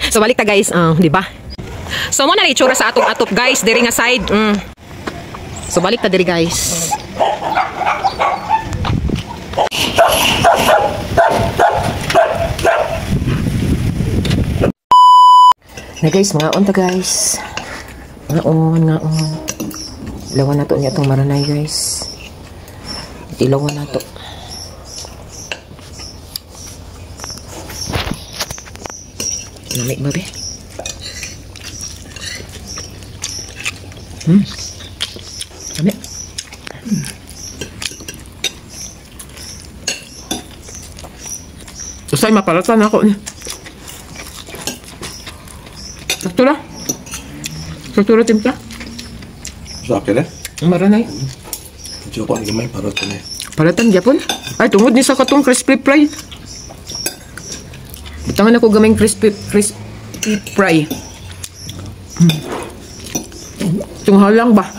So balik ta guys, di ba? So mo na itsura sa atong atop guys, diri nga side. So balik ta diri guys. Na guys, mga on ta guys. Nga on. Ilawan na to niya itong maranay guys. Ilawan na to. Lamig ba be? Lamig. Usay mapalatan ako niya. Saktura timpla. Sa akin eh? Maranay. Diyo ko ang gamay para ito na eh. Paratan Japon? Ay, tungod ni sa katong crispy fry. Butangan ako gamay crispy fry. Itong halang ba?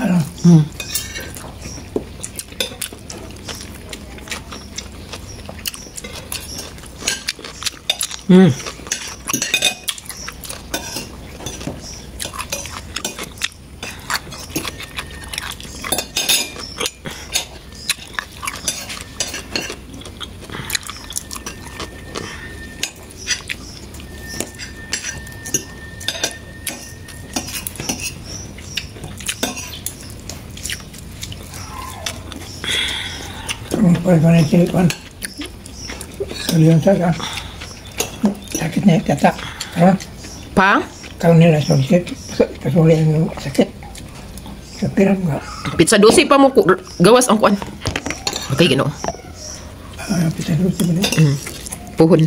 Pwede pa na silikon. Tuliyon sa sakit na kata. Pa? Kau nila sakit. Kasulian ng sakit. Sa pirang nga. Pizza dosi pa mo gawas ang kuan. Okay, gino. Pizza dosi ba niya? Puhon.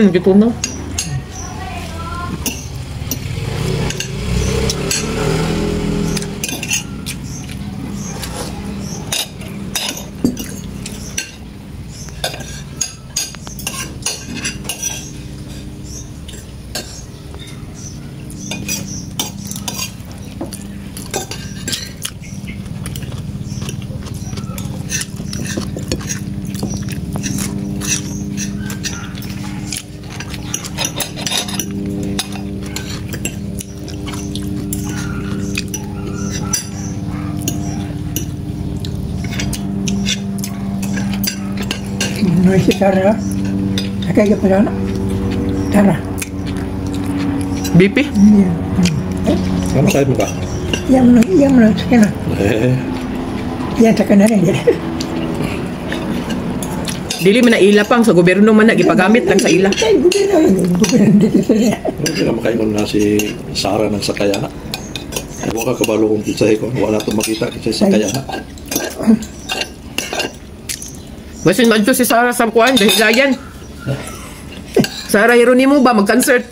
Gitu na. No isi Tara. Sakay ka pa na. Tara. BP? Ano kahit mo ka? Yan mo na. Sakay na. Yan, sakay na rin. Dili man na ila pang sa gobyerno man na gipagamit lang sa ila. Ay, gobyerno dito sa niya. Hindi na makaingon na si Sarah ng Sakayana. Huwag ka kabalo kung kisay ko. Wala itong makita kasi Sakayana. Basin man ito si Sarah sa kuan, dahilayan. Sarah Hieronimo ba mag-concert?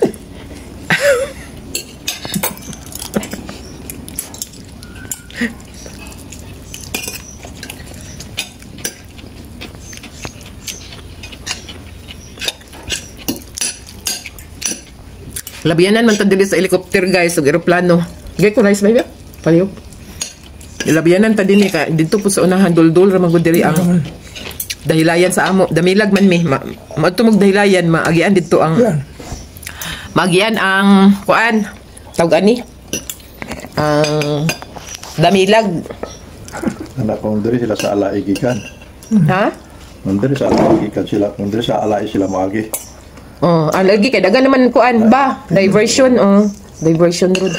Labianan man tadili sa helicopter guys, sa aeroplano. Gay ko rice baby. Paliw. Labianan tadili ka dito po sa unahan dul-dul ra magud diri ang dahilayan sa amo. Damilag man mi. Matumog dahilayan maagian dito ang maagian ang kuan. Tawag ani? Ang damilag. Anak ko diri sila sa alai gikan. Ha? Nandiri sa alai gikan sila. Nandiri sa alai sila maagi. Oh, lagi kay dagan naman kuan ba? Diversion, diversion road.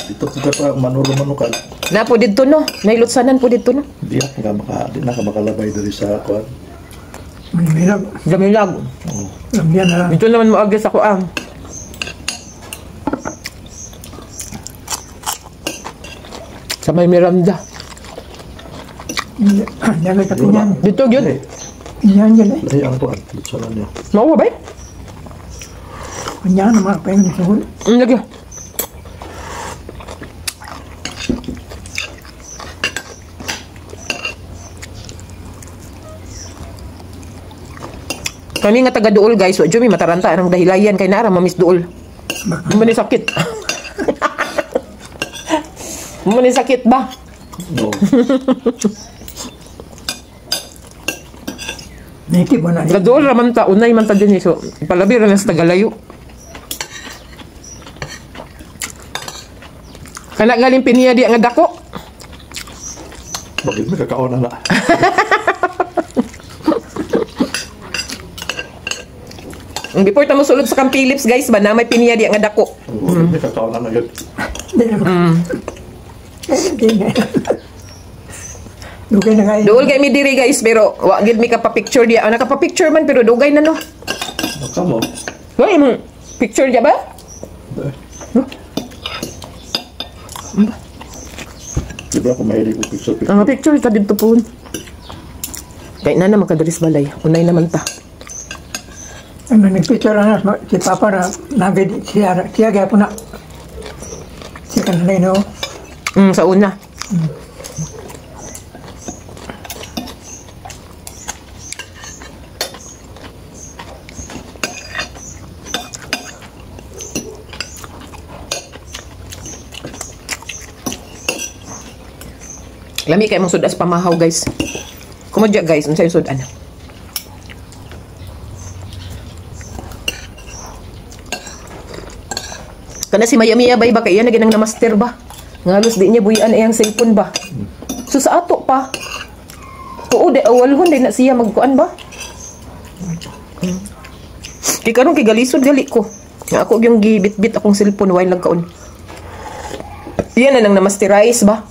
Dito kita pa manuro-manukan. Na po dito no. Nailutsanan po dito no. Di na ka makalabay diri sa kuan. Milag. Gamilag. Lambian na lang. Dito naman mo agis ako ang. Sa may Miranda. Dagay ka pinyan. Dito yun. Pinyan yan eh. Ay, ang kuan. Litsanan niya. Mauwa ba? Pinyan naman. Pengen sa huli. Lagi. Kami nga taga Duol guys, wa jud mi mataranta ang dahilayan kay nara mamis Duol. Mani sakit. Mani sakit ba? No. Native mo na. Taga Duol raman ta, unay man ta din so palabi ra na sa Tagalayo. Kana galing piniya di nga dako. Bakit may kakaon na? Before ta mo sulod sa Camp Phillips guys ba na may piniya di nga dako. May kakaon na yun. Hindi na. Dugay na nga yun. Duol kay mi diri guys pero wa gid mi ka pa picture dia. Naka pa picture man pero dugay na no. Kamo? Wa mo picture dia ba? Di ba ako mahilig ko picture? Ang picture ta dito po. Kay na makadris balay. Unay naman ta. Ano nagpicture na si Papa na nagad siya kaya po na. Siya ka na no. Sa una. Lami kay mong sudas pamahaw guys. Kumudya guys, unsay sudan. Kana si Maya bay ba kay iya na ginang na master ba? Ngalos di niya buyan iyang cellphone ba? So sa ato pa. Oo, de awalhon din na siya magkuan ba? Kay karon kay galisod gali ko. Nga ako yung gibit-bit akong cellphone while nagkaon. Iyan na nang na-masterize ba?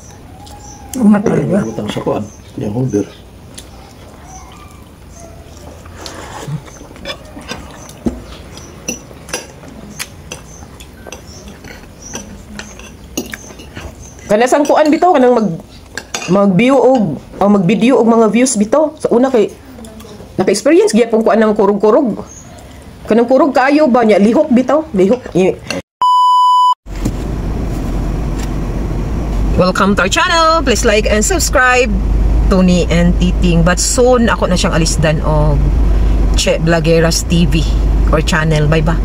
Umat talaga. Utang sa kuan. Yung holder. Kana sang kuan bitaw kanang mag-view og o mag-video og mga views bitaw. Sa una kay naka-experience gyud pong kuan ng kurog-kurog. Kanang kurog kaayo ba nya lihok bitaw, lihok. Welcome to our channel. Please like and subscribe. Tony and Titing. But soon ako na siyang alisdan og Che Vlogeras TV or channel. Bye ba?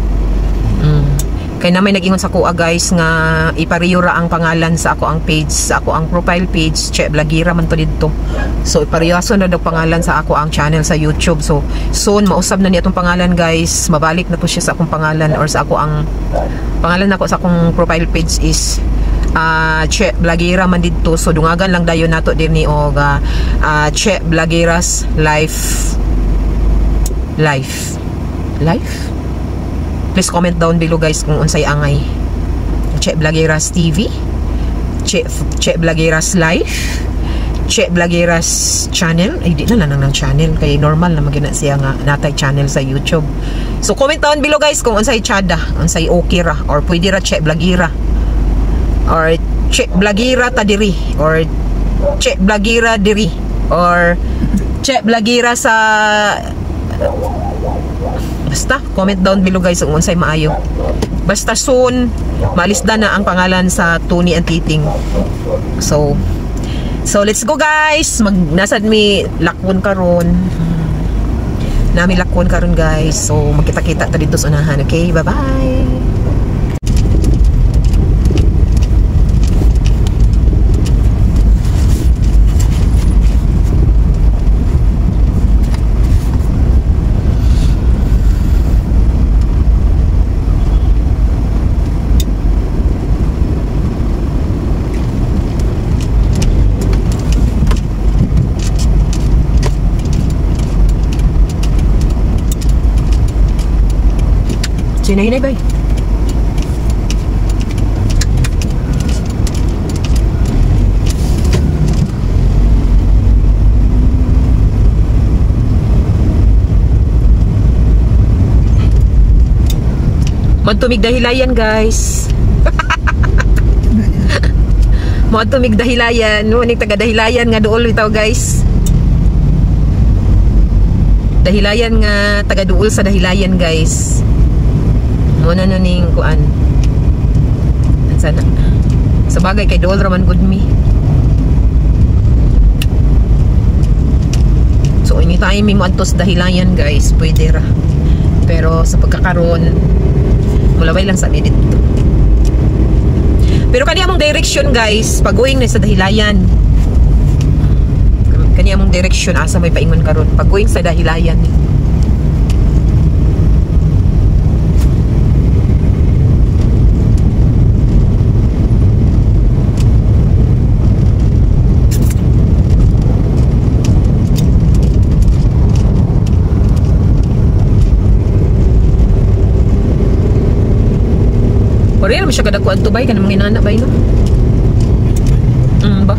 Kaya na may nag-ingon sa kuha guys nga ipariyura ang pangalan sa ako ang page, sa ako ang profile page, Che Vlogira man to dito. So ipariyaso na daw pangalan sa ako ang channel sa YouTube. So soon mausab na ni atong pangalan guys. Mabalik na to siya sa akong pangalan or sa ako ang pangalan nako sa akong profile page is Che Vlogira man dito. So dungagan lang dayon nato dinhi og Che Vlogeras life. Please comment down below guys kung unsay angay. Che Vlogeras TV, Che Vlogeras Life, Che Vlogeras channel. Ay di na lang ng channel kay normal na magina siya nga natay channel sa YouTube. So comment down below guys kung unsay chada, unsay okay ra or pwede ra Che Vlogira or Che Vlogira ta diri or Che Vlogira diri or Che Vlogira sa basta comment down below guys kung unsay maayo. Basta soon maalisda na ang pangalan sa Tony and Titing. So let's go guys. Nasad mi lakwon karon. Nami lakwon karon guys. So magkita-kita ta dito sa unahan. Okay, bye-bye. Hinay-hinay bay. Magtumig dahilayan, guys. Magtumig dahilayan. Nunik taga dahilayan nga duol bitaw, guys. Dahilayan nga taga duol sa dahilayan, guys. Muna na ning kuan. Sana. Sa bagay kay duol raman good me. So anytime may muadtos dahilayan, guys, pwede ra. Pero sa pagkakaroon, mulaway lang sa dito. Pero kaniya mong direction, guys, pag-going na sa dahilayan. Kaniya mong direction asa may paingon karon, pag-going sa dahilayan. Pero yan, masya kadagkuan to bay, ka namang inana bay, no? Ba?